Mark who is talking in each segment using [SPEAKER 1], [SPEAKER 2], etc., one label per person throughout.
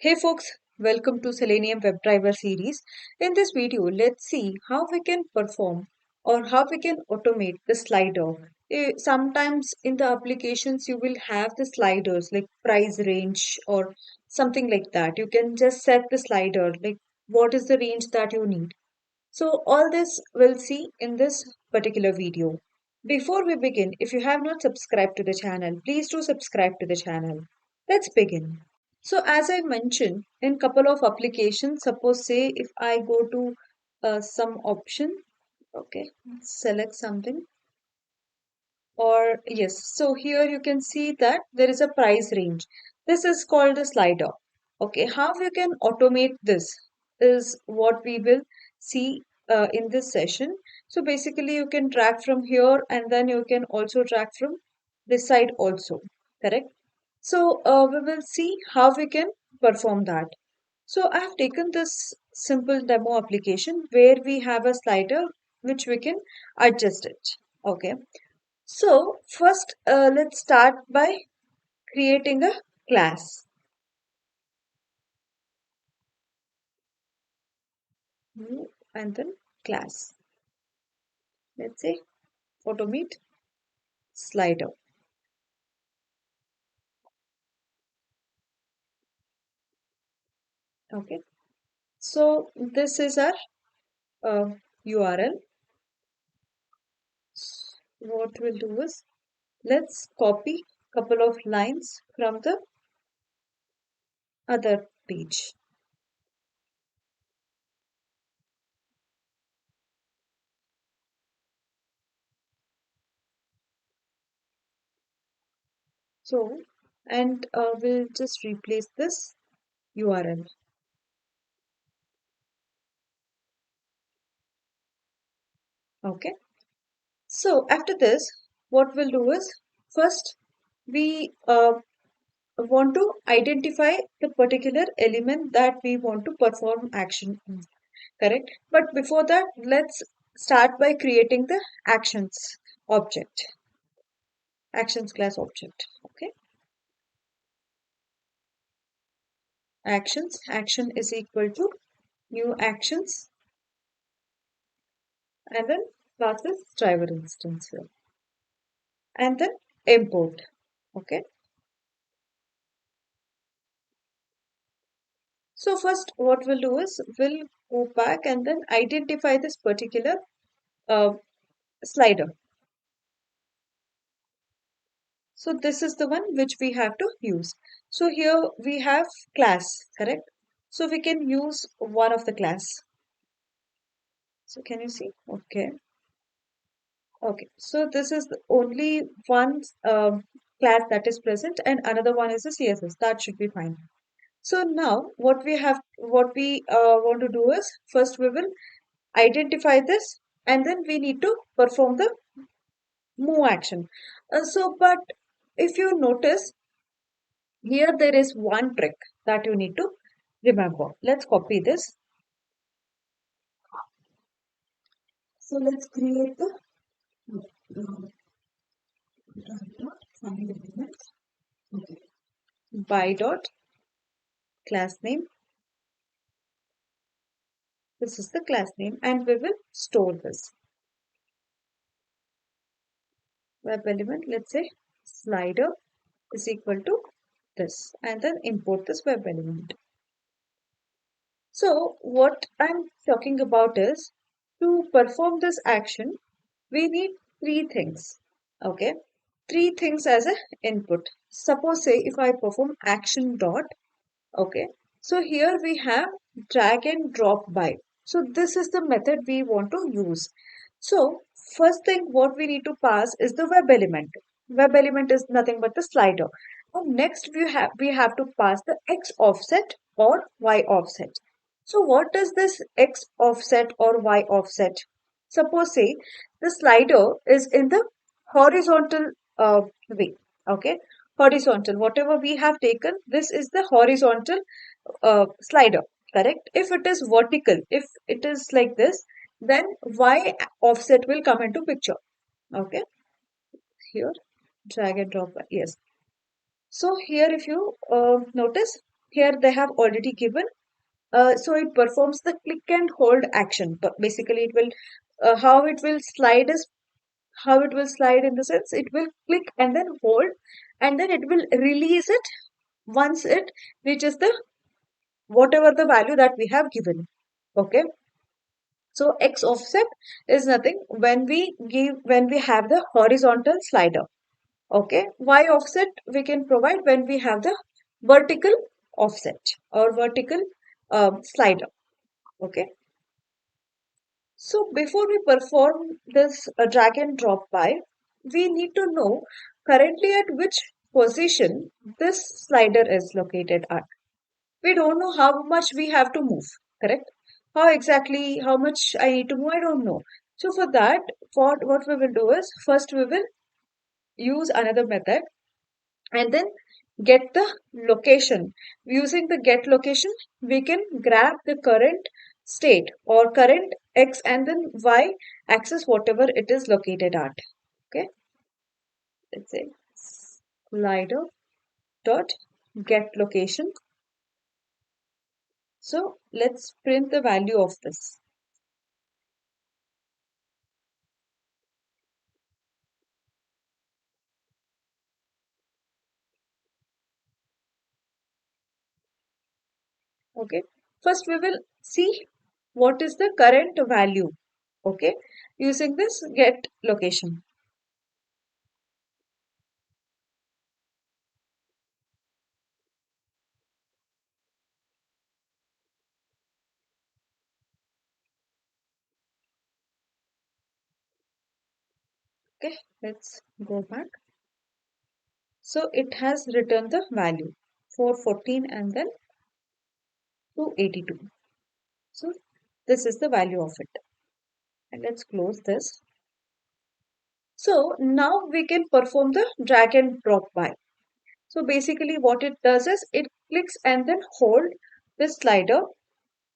[SPEAKER 1] Hey folks, welcome to Selenium WebDriver series. In this video, let's see how we can perform or how we can automate the slider. Sometimes in the applications, you will have the sliders like price range or something like that. You can just set the slider, like what is the range that you need. So all this we'll see in this particular video. Before we begin, if you have not subscribed to the channel, please do subscribe to the channel. Let's begin. So as I mentioned, in couple of applications, suppose say if I go to some option, okay, select something or yes, so here you can see that there is a price range. This is called the slider. Okay, how you can automate this is what we will see in this session. So basically you can drag from here and then you can also drag from this side also, correct? So we will see how we can perform that. So I have taken this simple demo application where we have a slider which we can adjust it. Okay. So first, let's start by creating a class. New and then class. Let's say automate slider. Okay. So this is our URL. What we'll do is let's copy couple of lines from the other page. So and we'll just replace this URL. Okay. So after this, what we'll do is first we want to identify the particular element that we want to perform action on, correct? But before that, let's start by creating the actions object, actions class object. Okay, actions, action is equal to new actions and then classes driver instance here and then import. Okay, so first what we'll do is we'll go back and then identify this particular uh, slider. So this is the one which we have to use. So here we have class, correct? So we can use one of the class. So can you see? Okay. Okay. So this is the only one class that is present and another one is the CSS. That should be fine. So now what we want to do is first we will identify this and then we need to perform the move action. But if you notice, here there is one trick that you need to remember. Let's copy this. So let's create the find element. Okay. By dot class name. This is the class name and we will store this. Web element, let's say slider is equal to this and then import this web element. So what I'm talking about is to perform this action, we need three things. Okay, three things as a input. Suppose say if I perform action dot, okay, so here we have drag and drop by. So this is the method we want to use. So first thing what we need to pass is the web element. Web element is nothing but the slider. And next we have to pass the x offset or y offset. So what is this x offset or y offset? Suppose say the slider is in the horizontal way. Okay, horizontal. Whatever we have taken, this is the horizontal slider, correct? If it is vertical, if it is like this, then y offset will come into picture. Okay, here drag and drop. Yes. So here, if you notice, here they have already given. So it performs the click and hold action. But basically, it will how it will slide is how it will slide in the sense it will click and then hold, and then it will release it once it reaches the whatever the value that we have given. Okay. So X offset is nothing when we have the horizontal slider. Okay. Y offset we can provide when we have the vertical offset or vertical slider. Okay. So before we perform this drag and drop by, we need to know currently at which position this slider is located at. We don't know how much we have to move, correct? How much I need to move, I don't know. So for that, what we will do is first we will use another method and then get the location. Using the get location, we can grab the current state or current x and then y axis, whatever it is located at. Okay, let's say slider dot get location. So let's print the value of this. Okay, first we will see what is the current value. Okay, using this get location. Okay, let's go back. So it has returned the value 414 and then 282. So this is the value of it. And let's close this. So now we can perform the drag and drop by. So basically what it does is it clicks and then hold this slider.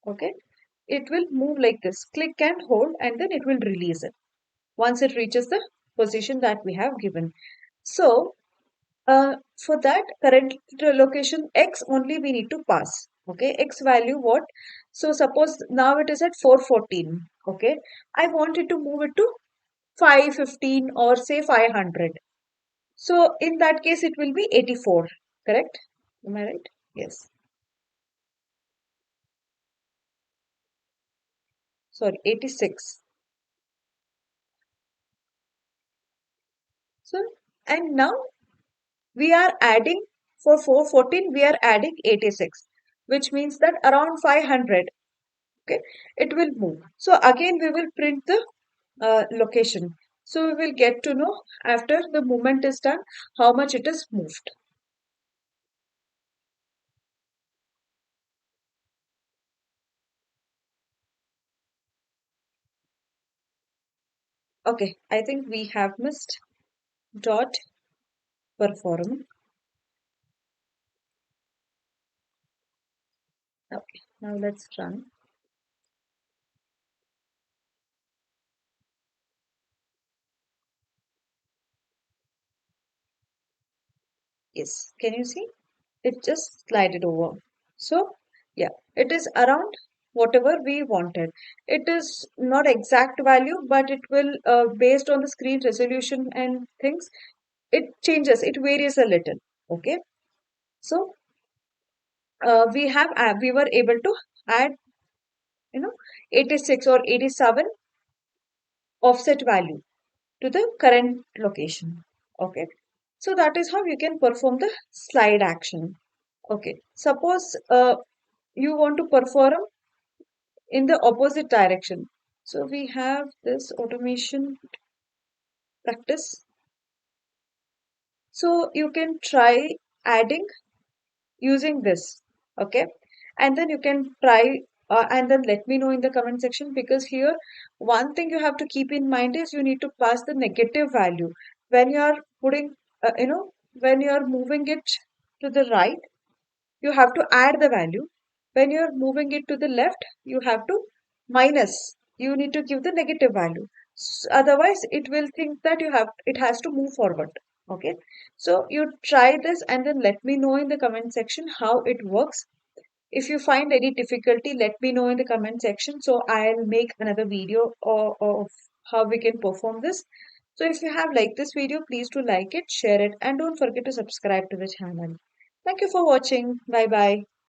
[SPEAKER 1] Okay. It will move like this. Click and hold and then it will release it once it reaches the position that we have given. So for that current location X only we need to pass. Okay, X value what? So suppose now it is at 414. Okay, I wanted to move it to 515 or say 500. So in that case it will be 84. Correct? Am I right? Yes. Sorry, 86. So and now we are adding for 414 we are adding 86, which means that around 500. Okay, it will move. So again we will print the location. So we will get to know after the movement is done how much it is moved. Okay, I think we have missed dot perform. Okay, now let's run. Yes, can you see? It just slided over. So yeah, it is around whatever we wanted. It is not exact value, but it will based on the screen resolution and things, it changes, it varies a little. Okay, so we were able to add 86 or 87 offset value to the current location. Okay, so that is how you can perform the slide action. Okay, suppose you want to perform in the opposite direction. So we have this automation practice. So you can try adding using this. Okay, and then you can try and then let me know in the comment section, because here one thing you have to keep in mind is you need to pass the negative value when you are putting when you are moving it to the right, you have to add the value. When you are moving it to the left, you have to minus, you need to give the negative value. Otherwise it will think that it has to move forward. Okay, so you try this and then let me know in the comment section how it works. If you find any difficulty, let me know in the comment section. So I'll make another video of how we can perform this. So if you have liked this video, please do like it, share it, and don't forget to subscribe to the channel. Thank you for watching. Bye bye.